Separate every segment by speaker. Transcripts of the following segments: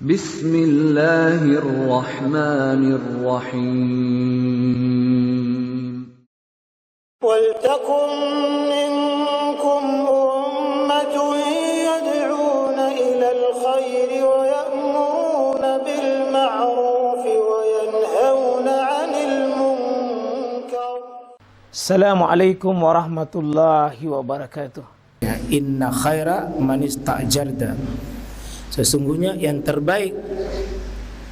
Speaker 1: Bismillahirrahmanirrahim.
Speaker 2: وَلْتَكُنْ مِنْكُمْ أُمَّةٌ يَدْعُونَ إِلَى الْخَيْرِ وَيَأْمُرُونَ بِالْمَعْرُوفِ وَيَنْهَوْنَ عَنِ الْمُنْكَرِ.
Speaker 3: Assalamualaikum warahmatullahi wabarakatuh. Inna khaira man ista'jarta. Sesungguhnya yang terbaik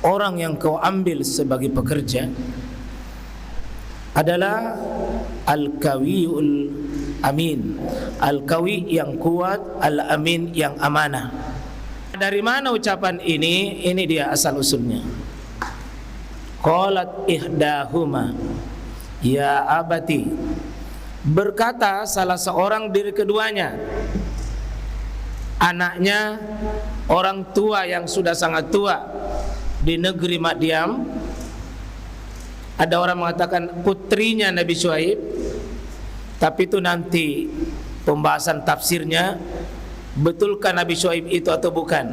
Speaker 3: orang yang kau ambil sebagai pekerja adalah Al-Qawiyul Amin. Al-Qawi yang kuat, Al-Amin yang amanah. Dari mana ucapan ini? Ini dia asal usulnya. Qalat ihdahuma ya abati. Berkata salah seorang dari keduanya, anaknya orang tua yang sudah sangat tua di negeri Madyam. Ada orang mengatakan putrinya Nabi Syuaib, tapi itu nanti pembahasan tafsirnya, betulkah Nabi Syuaib itu atau bukan.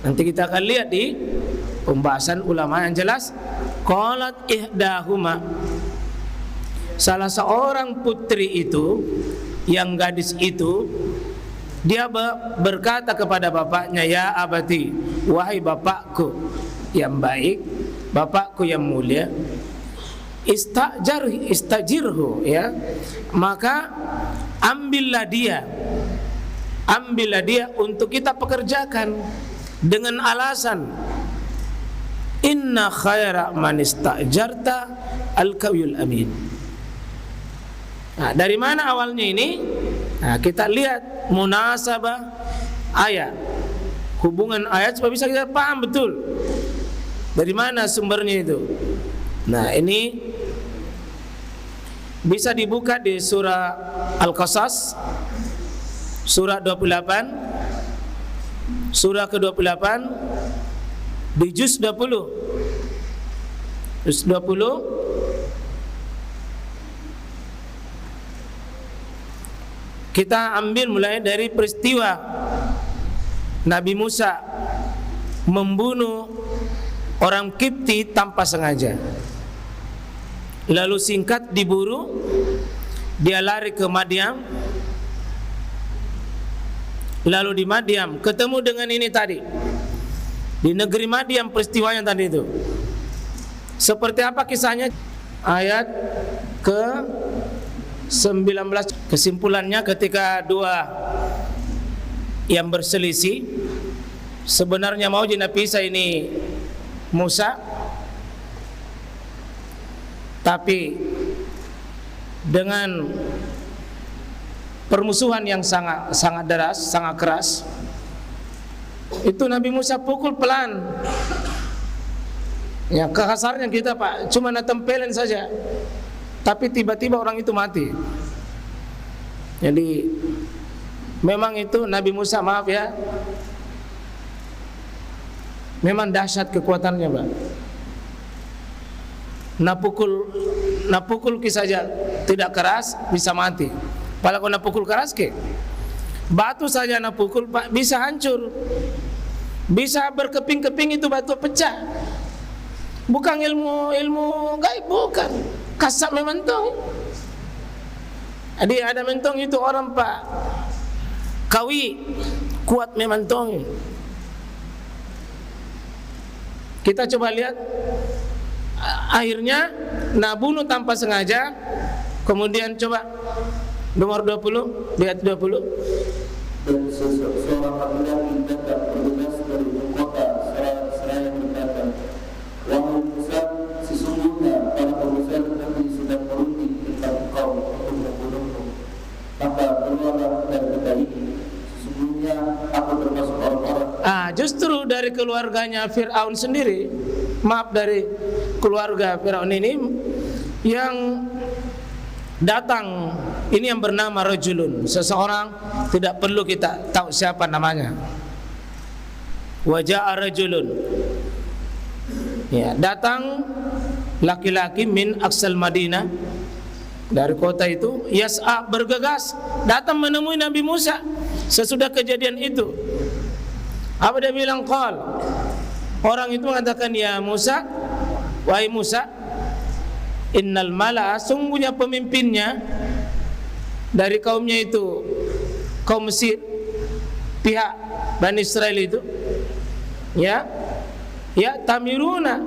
Speaker 3: Nanti kita akan lihat di pembahasan ulama yang jelas. Qalat ihdahuma, salah seorang putri itu, yang gadis itu, dia berkata kepada bapaknya, ya abati, wahai bapakku yang baik, bapakku yang mulia, istajirhu, ya, maka ambillah dia untuk kita pekerjakan, dengan alasan inna khaira man istajarta al-qawiyul amin. Nah, dari mana awalnya ini? Nah, kita lihat munasabah ayat, hubungan ayat supaya bisa kita paham betul dari mana sumbernya itu. Nah, ini bisa dibuka di surah Al-Qasas, surah 28, surah ke-28, di juz 20. Juz 20 kita ambil mulai dari peristiwa Nabi Musa membunuh orang Kipti tanpa sengaja. Lalu singkat diburu, dia lari ke Madyam. Lalu di Madyam ketemu dengan ini tadi. Di negeri Madyam peristiwanya tadi itu. Seperti apa kisahnya? Ayat ke-19. Kesimpulannya, ketika dua yang berselisih, sebenarnya mau dinapisah ini Musa, tapi dengan permusuhan yang sangat deras, sangat keras, itu Nabi Musa pukul pelan. Ya, kasarnya kita Pak cuma tempelin saja, tapi tiba-tiba orang itu mati. Jadi memang itu Nabi Musa, maaf ya, memang dahsyat kekuatannya, Pak. Napukul saja tidak keras bisa mati. Kalau napukul keras ke batu saja napukul, Pak, bisa hancur, bisa berkeping-keping, itu batu pecah. Bukan ilmu gaib, bukan. Kasab mementong. Jadi ada mentong itu orang, Pak, kawi, kuat mementong. Kita coba lihat, akhirnya nabunuh tanpa sengaja. Kemudian coba nomor 20, lihat 20.
Speaker 4: Dan seorang laki-laki datang bergegas dari kota seraya berkata, wahai Musa, sesungguhnya para pengusaha negeri sedang merunding tentang kau untuk membunuhmu. Maka keluarlah dari kota ini. Sesungguhnya aku termasuk orang-orang.
Speaker 3: Justru dari keluarganya Fir'aun sendiri, maaf, dari keluarga Fir'aun ini yang datang, ini yang bernama rajulun, seseorang, tidak perlu kita tahu siapa namanya. Waja'a rajulun, ya, datang laki-laki min aqsal Madinah, dari kota itu, yas'a, bergegas datang menemui Nabi Musa sesudah kejadian itu. Apa dia bilang? Qal. Orang itu mengatakan, ya Musa, wahai Musa, innal mala'a, sungguhnya pemimpinnya dari kaumnya itu, kaum Mesir, pihak Bani Israel itu, ya tamiruna,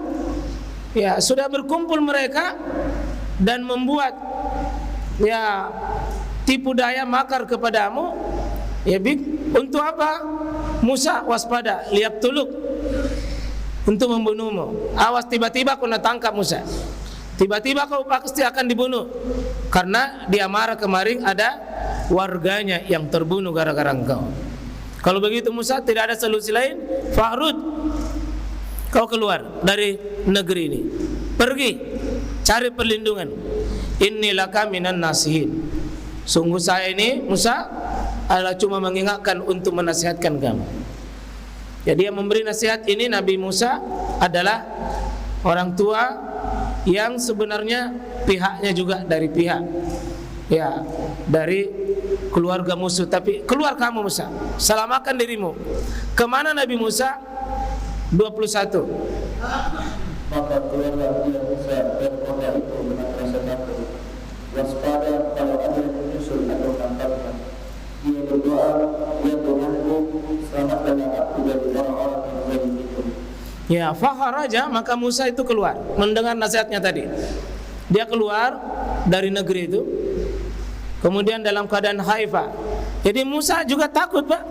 Speaker 3: ya sudah berkumpul mereka dan membuat ya tipu daya makar kepadamu, ya untuk apa? Musa, waspada, lihat tuluk, untuk membunuhmu. Awas, tiba-tiba kau nak tangkap Musa, tiba-tiba kau pasti akan dibunuh, karena dia marah kemarin ada warganya yang terbunuh gara-gara engkau. Kalau begitu Musa, tidak ada solusi lain, fahrud, kau keluar dari negeri ini, pergi cari perlindungan. Inni laka minan nasihin, sungguh saya ini Musa adalah cuma mengingatkan untuk menasihatkan kamu. Jadi yang memberi nasihat ini Nabi Musa adalah orang tua yang sebenarnya pihaknya juga dari pihak, ya, dari keluarga musuh. Tapi keluar kamu Musa, selamatkan dirimu. Kemana Nabi Musa? 21.
Speaker 4: Maka keluarlah dia Musa dari kota itu dengan rasa takut, waspada kalau ada yang menyusul atau tangkapnya. Dia berdoa, ya Tuhanku, selamatkanlah aku dari orang-orang yang zalim itu.
Speaker 3: Ya, fakharaja, maka Musa itu keluar mendengar nasihatnya tadi. Dia keluar dari negeri itu, kemudian dalam keadaan khaifah. Jadi Musa juga takut, Pak.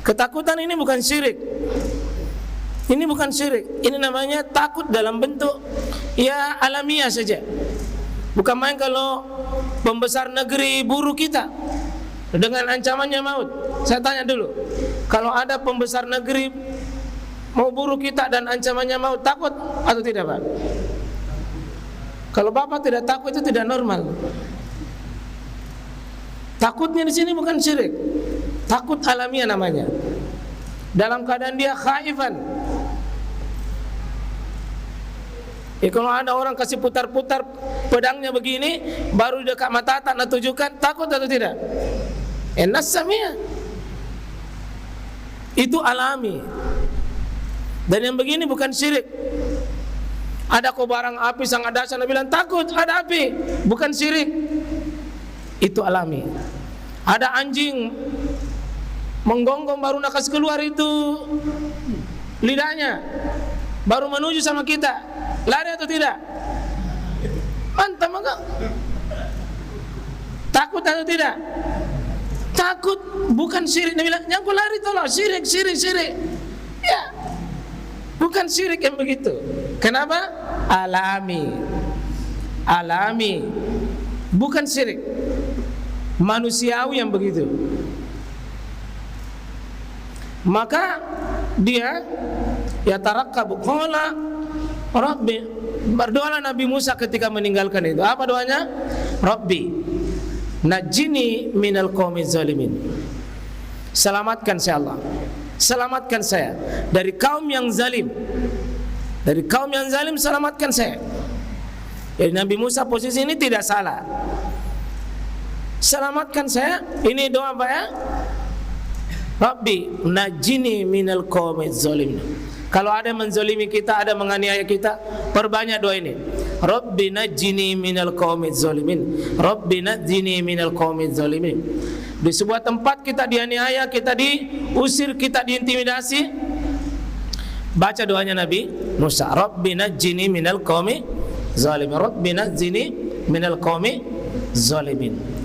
Speaker 3: Ketakutan ini bukan syirik. Ini bukan syirik. Ini namanya takut dalam bentuk ya alamiah saja. Bukan main kalau pembesar negeri buru kita dengan ancamannya maut. Saya tanya dulu, kalau ada pembesar negeri mau buru kita dan ancamannya maut, takut atau tidak, Pak? Kalau Bapak tidak takut, itu tidak normal. Takutnya di sini bukan syirik, takut alamiah namanya. Dalam keadaan dia khaifan. Kalau ada orang kasih putar-putar pedangnya begini, baru dekat mata tak nak tujukan, takut atau tidak? Enas samia. Itu alami. Dan yang begini bukan syirik. Ada kobaran api sangat dahsyat, Nabi bilang takut, ada api, bukan syirik. Itu alami. Ada anjing menggonggong baru nak kasih keluar itu lidahnya, baru menuju sama kita, lari atau tidak? Mantap, maka takut atau tidak? Takut bukan syirik. Nabi bilang, "Yang ku lari tolong syirik." Ya, bukan syirik yang begitu. Kenapa? Alami, bukan syirik. Manusiawi yang begitu. Maka dia ya tarakkabu qala Rabbi, berdoa Nabi Musa ketika meninggalkan itu. Apa doanya? Rabbi najini minal qaumiz zalimin. Selamatkan saya Allah. Selamatkan saya dari kaum yang zalim. Dari kaum yang zalim selamatkan saya. Jadi Nabi Musa posisi ini tidak salah. Selamatkan saya. Ini doa apa ya? Rabbi najini minal qaumiz zalimin. Kalau ada yang menzalimi kita, ada menganiaya kita, perbanyak doa ini. Rabbi najini minal qaumiz zalimin. Rabbi najini minal qaumiz zalimin. Di sebuah tempat kita dianiaya, kita diusir, kita diintimidasi, baca doanya Nabi Musa. Rabbi najini minal qaumiz zalimin. Rabbi najini minal qaumiz zalimin.